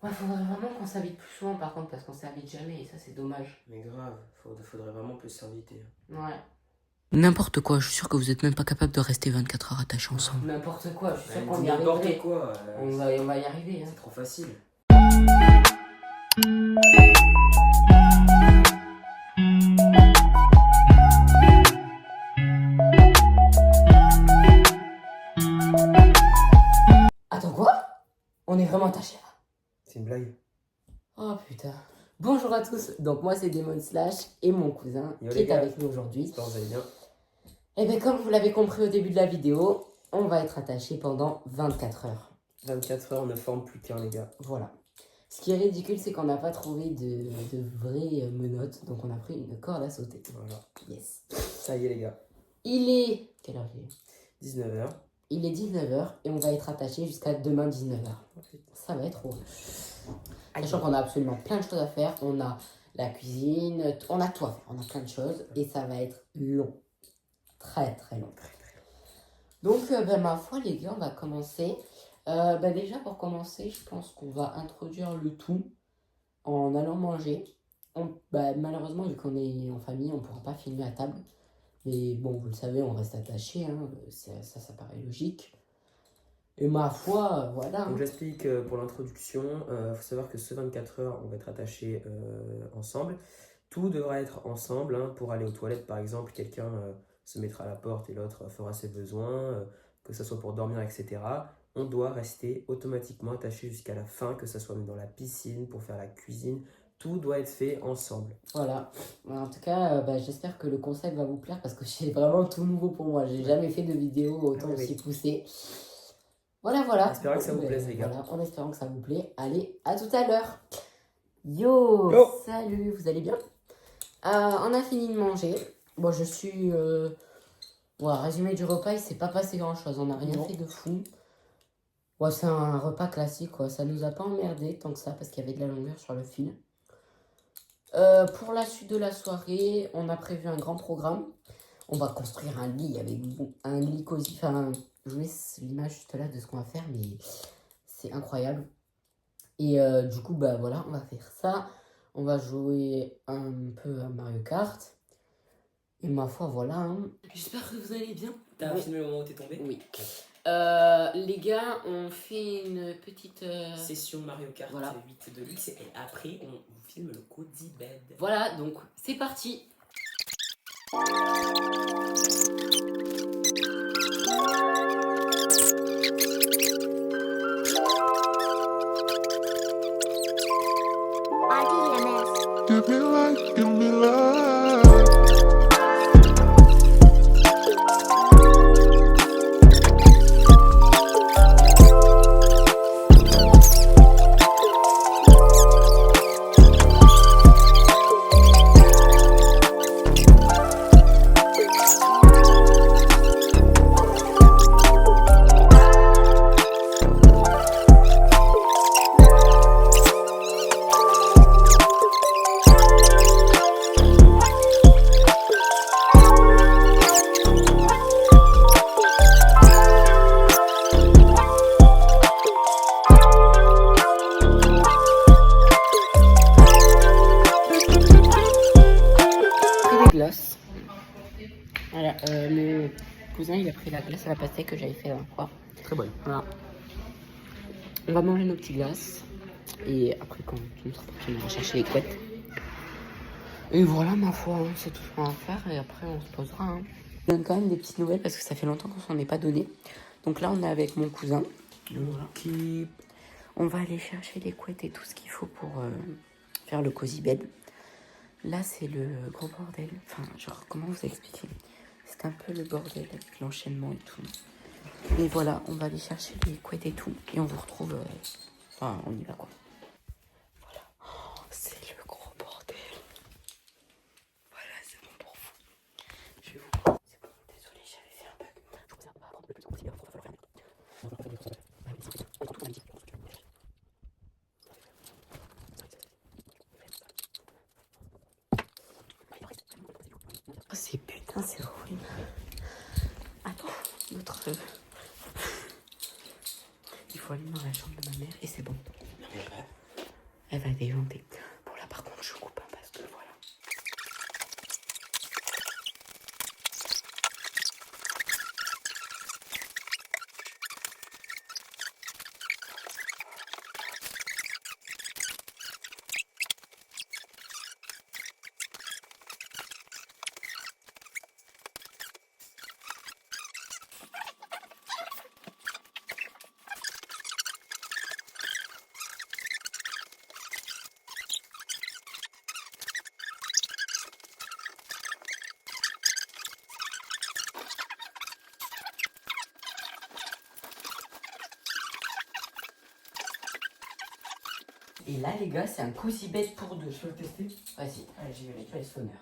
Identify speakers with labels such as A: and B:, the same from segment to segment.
A: Ouais, faudrait vraiment qu'on s'invite plus souvent par contre, parce qu'on s'invite jamais et ça c'est dommage.
B: Mais grave, faudrait vraiment plus s'inviter.
A: Ouais.
C: N'importe quoi, je suis sûr que vous êtes même pas capable de rester 24 heures attachés ensemble.
A: N'importe quoi, je suis sûr
B: Elle
A: qu'on
B: dit
A: y arriverait.
B: n'importe quoi.
A: On va y arriver. Hein.
B: C'est trop facile.
A: Attends quoi? On est vraiment attachés là.
B: C'est une blague.
A: Oh putain. Bonjour à tous, donc moi c'est Demon Slash et mon cousin
B: Yo,
A: qui
B: les
A: est
B: gars.
A: avec nous aujourd'hui.
B: J'espère que vous allez bien.
A: Et bien comme vous l'avez compris au début de la vidéo, on va être attachés pendant 24 heures.
B: 24 heures, on ne forme plus qu'un, les gars.
A: Voilà. Ce qui est ridicule, c'est qu'on n'a pas trouvé de vraies menottes, donc on a pris une corde à sauter.
B: Voilà.
A: Yes.
B: Ça y est, les gars.
A: Il est... Quelle heure il est?
B: 19h.
A: Il est 19h et on va être attachés jusqu'à demain 19h. Ça va être horrible. Sachant qu'on a absolument plein de choses à faire. On a la cuisine, on a tout à faire. On a plein de choses et ça va être long. Très très long. Donc, ma foi, les gars, on va commencer. Déjà, pour commencer, je pense qu'on va introduire le tout en allant manger. Malheureusement, vu qu'on est en famille, on ne pourra pas filmer à table. Mais bon, vous le savez, on reste attaché. Hein. Ça paraît logique. Et ma foi, voilà.
B: Donc j'explique pour l'introduction. Faut savoir que ce 24 heures, on va être attachés ensemble. Tout devra être ensemble. Hein, pour aller aux toilettes, par exemple, quelqu'un se mettra à la porte et l'autre fera ses besoins. Que ce soit pour dormir, etc. On doit rester automatiquement attaché jusqu'à la fin, que ce soit même dans la piscine, pour faire la cuisine. Tout doit être fait ensemble.
A: Voilà. En tout cas, j'espère que le concept va vous plaire parce que c'est vraiment tout nouveau pour moi. J'ai jamais fait de vidéo autant aussi poussée. Voilà.
B: En espérant que ça vous plaise, les gars.
A: Voilà, en espérant que ça vous plaît. Allez, à tout à l'heure. Yo, salut, vous allez bien? On a fini de manger. Bon, je suis... Voilà, résumé du repas, il s'est pas passé grand-chose. On n'a rien fait de fou. Ouais, c'est un repas classique, quoi. Ça nous a pas emmerdé tant que ça parce qu'il y avait de la longueur sur le fil. Pour la suite de la soirée, on a prévu un grand programme. On va construire un lit avec un lit cosy. Enfin, je vous laisse l'image juste là de ce qu'on va faire, mais c'est incroyable. Et du coup, voilà, on va faire ça. On va jouer un peu à Mario Kart. Et ma foi, voilà. Hein.
C: J'espère que vous allez bien.
B: T'as filmé le moment où t'es tombé?
A: Oui. Les gars, on fait une petite...
B: Session Mario Kart
A: Voilà.
B: 8 de luxe et après on filme le Cozy Bed.
A: Voilà, donc c'est parti.
D: Give me life, give me life.
A: Glace. Voilà, mon cousin il a pris la glace à la pastèque que j'avais fait fois.
B: Très bonne.
A: Voilà. On va manger nos petites glaces. Et après, quand on sera parti, on va chercher les couettes. Et voilà, ma foi, hein, c'est tout ce qu'on va faire. Et après, on se posera. Hein. Je donne quand même des petites nouvelles parce que ça fait longtemps qu'on s'en est pas donné. Donc là, on est avec mon cousin. Voilà. On va aller chercher les couettes et tout ce qu'il faut pour faire le cozy bed. Là, c'est le gros bordel. Enfin, genre, comment vous expliquer? C'est un peu le bordel avec l'enchaînement et tout. Mais voilà, on va aller chercher les couettes et tout. Et on vous retrouve... Enfin, on y va, quoi. Voilà. Oh, c'est le gros bordel. Voilà, c'est bon pour vous. Je vais vous prendre... C'est bon, désolé, j'avais fait un bug. Je vous ai pas prendre le plus considéré. Il va falloir faire c'est putain, c'est horrible. Attends, notre... Il faut aller dans la chambre de ma mère et c'est bon. Elle va déjanter. Bon, là, par contre, je coupe un parce que voilà. Et là, les gars, c'est un cosy bed pour deux.
B: Je peux le tester?
A: Vas-y, allez, j'y vais, je laisse l'honneur.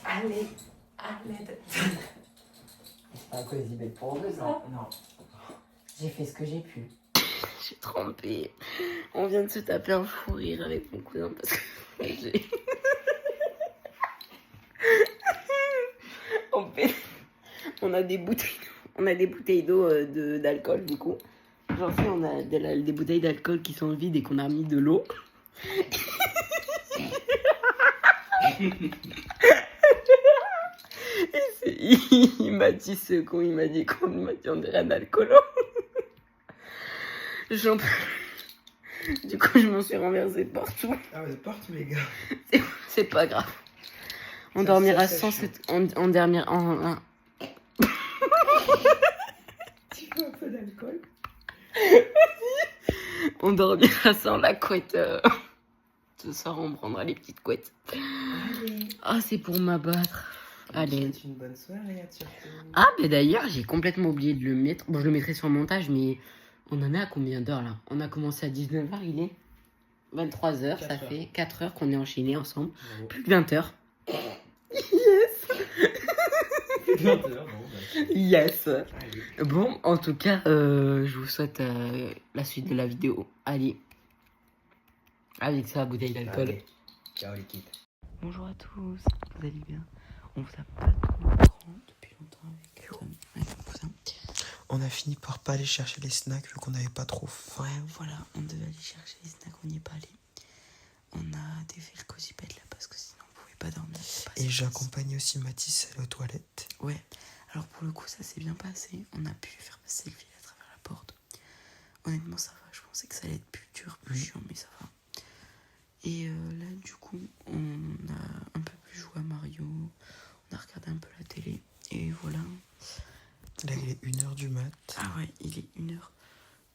A: Allez, à l'aide. C'est pas un cosy bed pour deux, ça.
B: Non.
A: J'ai fait ce que j'ai pu. J'ai trempé. On vient de se taper un fou rire avec mon cousin parce que j'ai... En fait, on a des bouteilles d'eau d'alcool du coup. J'en sais, on a des bouteilles d'alcool qui sont vides et qu'on a mis de l'eau. Il m'a dit ce con, il m'a dit on dirait un alcoolo. Du coup, je m'en suis renversée partout.
B: Ah ouais, partout les gars.
A: C'est pas grave. On dormira sans cette... On dormira...
B: Tu veux un peu d'alcool?
A: On dormira sans la couette. Ce soir, on prendra les petites couettes.
B: Allez.
A: Ah, c'est pour m'abattre. Allez.
B: C'est une bonne soirée, surtout.
A: Ah, mais d'ailleurs, j'ai complètement oublié de le mettre. Bon, je le mettrai sur le montage, mais on en est à combien d'heures, là? On a commencé à 19h, il est 23h. Ça fait 4 heures qu'on est enchaînés ensemble.
B: Bravo.
A: Plus que 20 heures.
B: Bon, bah.
A: Yes.
B: Allez.
A: Bon, en tout cas, je vous souhaite la suite de la vidéo. Allez. Avec sa bouteille d'alcool.
B: Allez. Ciao l'équipe.
A: Bonjour à tous, vous allez bien? On vous a pas trop prendre depuis longtemps avec mon cousin.
B: On a fini par pas aller chercher les snacks vu qu'on n'avait pas trop faim.
A: Ouais, voilà, on devait aller chercher les snacks, on n'y est pas allé. On a défait le cosy bed là parce que sinon on pouvait pas dormir.
B: Et j'accompagne aussi Mathis à la toilette.
A: Ouais, alors pour le coup ça s'est bien passé. On a pu faire passer le fil à travers la porte. Honnêtement ça va, je pensais que ça allait être plus dur, plus chiant, mais ça va. Et là du coup on a un peu plus joué à Mario. On a regardé un peu la télé. Et voilà.
B: Là il est 1h du mat.
A: Ah ouais, il est 1h.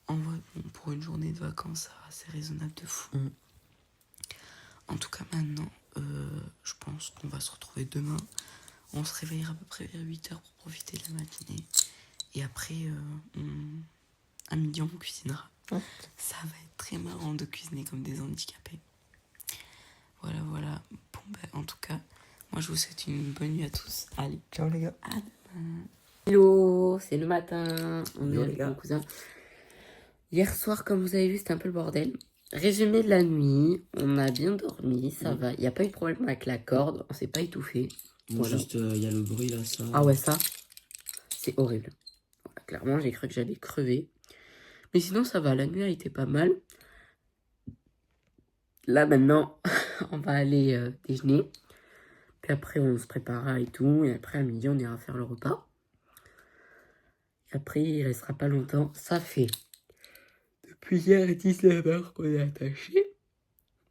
A: En vrai, bon, pour une journée de vacances, ça va, c'est raisonnable de fou. En tout cas, maintenant, je pense qu'on va se retrouver demain. On se réveillera à peu près vers 8h pour profiter de la matinée. Et après, à midi, on cuisinera. Ça va être très marrant de cuisiner comme des handicapés. Voilà, voilà. Bon, ben, en tout cas, moi, je vous souhaite une bonne nuit à tous. Allez,
B: Ciao les gars.
A: à demain. Hello, c'est le matin. On est avec mon cousin. Hier soir, comme vous avez vu, c'était un peu le bordel. Résumé de la nuit, on a bien dormi, ça va. Il n'y a pas eu de problème avec la corde, on s'est pas étouffé.
C: Bon,
A: Voilà.
C: juste, il y a le bruit là, ça.
A: Ah ouais, ça, c'est horrible. Voilà, clairement, j'ai cru que j'allais crever. Mais sinon, ça va, la nuit a été pas mal. Là, maintenant, on va aller déjeuner. Puis après, on se préparera et tout. Et après, à midi, on ira faire le repas. Et après, il restera pas longtemps. Ça fait depuis hier 19h qu'on est attaché.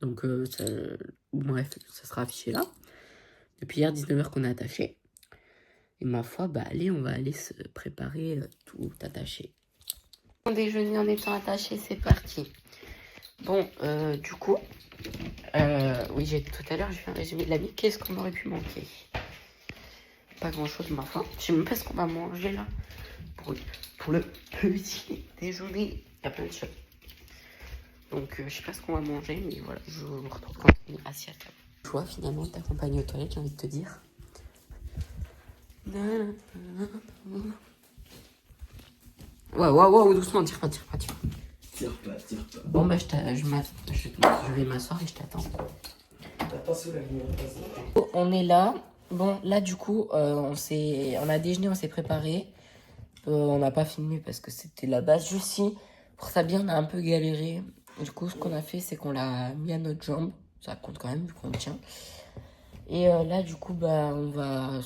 A: Donc, bref, ça sera affiché là. Depuis hier 19h qu'on est attaché. Et ma foi, bah allez, on va aller se préparer tout attaché. On déjeuner en étant attaché, c'est parti. Bon, du coup, oui, j'ai dit tout à l'heure, je fais un résumé de la vie. Qu'est-ce qu'on aurait pu manquer? Pas grand-chose, ma foi. Je sais même pas ce qu'on va manger là. Pour le petit déjeuner, il y a plein de choses. Donc, je sais pas ce qu'on va manger, mais voilà, je vous retrouve quand on est assis à table. Je vois finalement t'accompagner aux toilettes, j'ai envie de te dire. Ouais, doucement, tire pas.
C: Tire pas.
A: Bon, bah, je vais m'asseoir et je t'attends.
B: Attention la lumière passe.
A: On est là. Bon, là, du coup, on a déjeuné, on s'est préparé. On n'a pas filmé parce que c'était la base Jussie. Pour Sabine, on a un peu galéré. Du coup, ce qu'on a fait, c'est qu'on l'a mis à notre jambe. Ça compte quand même vu qu'on tient. Et là, du coup, bah, on va...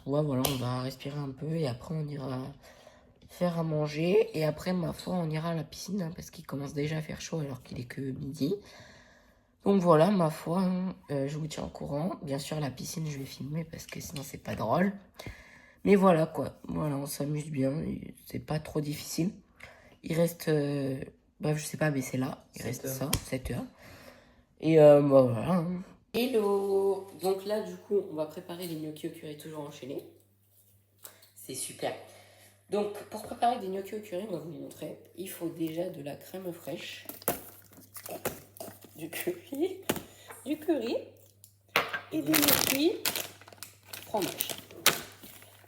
A: Ouais, voilà, on va respirer un peu et après, on ira faire à manger. Et après, ma foi, on ira à la piscine hein, parce qu'il commence déjà à faire chaud alors qu'il est que midi. Donc voilà, ma foi, hein, je vous tiens au courant. Bien sûr, la piscine, je vais filmer parce que sinon, c'est pas drôle. Mais voilà, quoi. Voilà, on s'amuse bien. C'est pas trop difficile. Il reste... bref, je sais pas, mais c'est là. Il reste ça, 7 heures. Et bah voilà. Hein. Hello! Donc là, du coup, on va préparer les gnocchis au curry toujours enchaînés. C'est super. Donc, pour préparer des gnocchis au curry, on va vous montrer. Il faut déjà de la crème fraîche, du curry et des gnocchis fromage.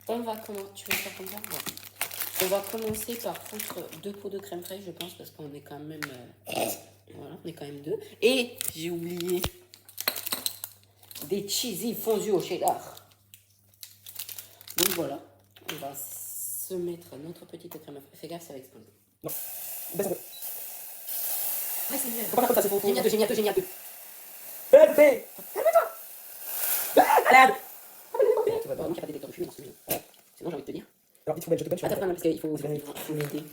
A: On va commencer. Tu veux faire comme ça? Ouais. On va commencer par foutre 2 pots de crème fraîche, je pense, parce qu'on est quand même... voilà, on est quand même 2. Et j'ai oublié des cheesy fondus au cheddar. Donc voilà, on va se mettre notre petite crème fraîche. Fais gaffe, ça va exploser.
B: Non. Baisse un peu.
A: Ouais, c'est mieux.
B: Faut pas faire comme ça, c'est faux.
A: Génial.
B: Bébé! Calme-toi! Malade!
A: Tu vas voir, donc il n'y a pas de détecteur de fumée dans ce milieu. Sinon, j'ai envie de te dire.
B: Alors, vite, Poubelle, je te donne, tu vas
A: Attends, non, parce qu'il faut
B: l'aider.
A: l'aider.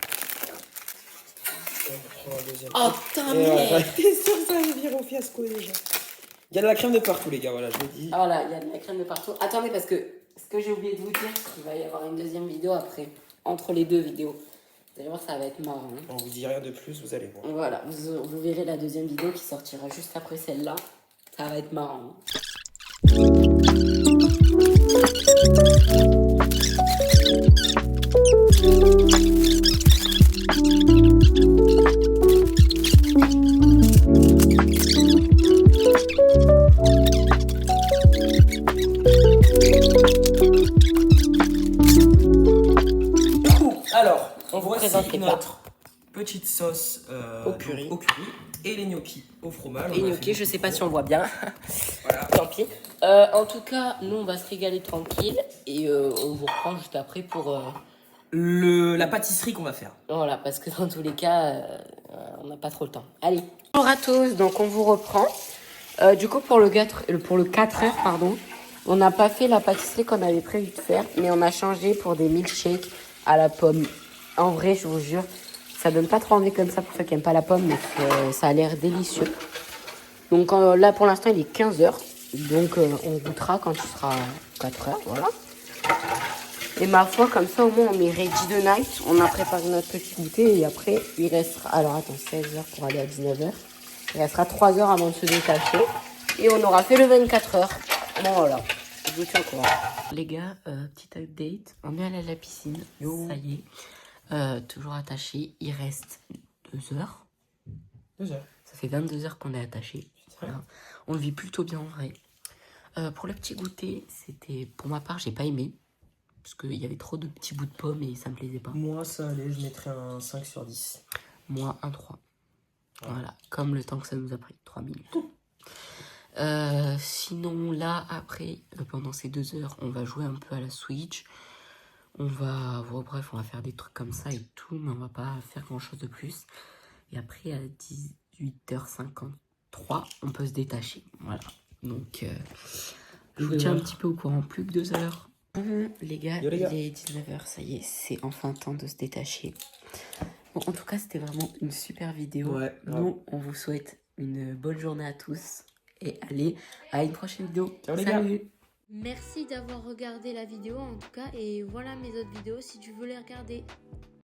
B: Oh,
A: Oh, putain, merde!
B: t'es sûr que ça va virer au fiasco déjà? Il y a de la crème de partout, les gars, voilà, je vous dis.
A: Ah voilà, il y a de la crème de partout. Attendez, parce que ce que j'ai oublié de vous dire, c'est qu'il va y avoir une deuxième vidéo après, entre les deux vidéos. Vous allez voir, ça va être marrant. Hein.
B: On vous dit rien de plus, vous allez voir.
A: Voilà, vous verrez la deuxième vidéo qui sortira juste après celle-là. Ça va être marrant.
B: Alors, on vous
A: présente
B: présente
A: les
B: notre petite sauce
A: au curry.
B: Et les gnocchis au fromage.
A: Et gnocchi, je sais pas si on voit bien.
B: Voilà.
A: Tant pis. En tout cas, nous, on va se régaler tranquille. Et on vous reprend juste après pour...
B: La pâtisserie qu'on va faire.
A: Voilà, parce que dans tous les cas, on n'a pas trop le temps. Allez. Bonjour à tous, donc on vous reprend. Du coup, pour le 4 heures, pardon, on n'a pas fait la pâtisserie qu'on avait prévu de faire, mais on a changé pour des milkshakes à la pomme. En vrai, je vous jure, ça donne pas trop envie comme ça pour ceux qui n'aiment pas la pomme, mais ça a l'air délicieux. Donc là, pour l'instant, il est 15 heures. Donc, on goûtera quand il sera 4 heures, voilà. Et ma foi, comme ça, au moins, on met ready the night. On a préparé notre petit goûter et après, il restera... Alors, attends, 16 heures pour aller à 19 heures. Il restera 3 heures avant de se détacher. Et on aura fait le 24 heures. Bon, voilà. Je vous tiens au courant. Les gars, petit update. On est allé à la piscine.
B: Yo.
A: Ça y est. Toujours attaché. Il reste 2 heures.
B: 2 heures.
A: Ça fait 22 heures qu'on est attaché. Voilà. On le vit plutôt bien en vrai. Pour le petit goûter, c'était... Pour ma part, j'ai pas aimé. Parce qu'il y avait trop de petits bouts de pommes et ça me plaisait pas.
B: Moi, ça allait, je mettrais un 5 sur 10.
A: Moi, un 3. Ouais. Voilà, comme le temps que ça nous a pris, 3 minutes. Sinon, là, après, pendant ces 2 heures, on va jouer un peu à la Switch. On va... Bon, bref, on va faire des trucs comme ça et tout, mais on va pas faire grand-chose de plus. Et après, à 18h53, on peut se détacher. Voilà. Donc, je vous tiens un petit peu au courant. Plus que 2 heures. Les gars,
B: Yo, les gars,
A: il est 19h, ça y est, c'est enfin temps de se détacher. Bon, en tout cas, c'était vraiment une super vidéo.
B: Ouais,
A: Nous, on vous souhaite une bonne journée à tous. Et allez, à une prochaine vidéo.
B: Ciao, les gars.
A: Salut.
E: Merci d'avoir regardé la vidéo en tout cas et voilà mes autres vidéos si tu veux les regarder.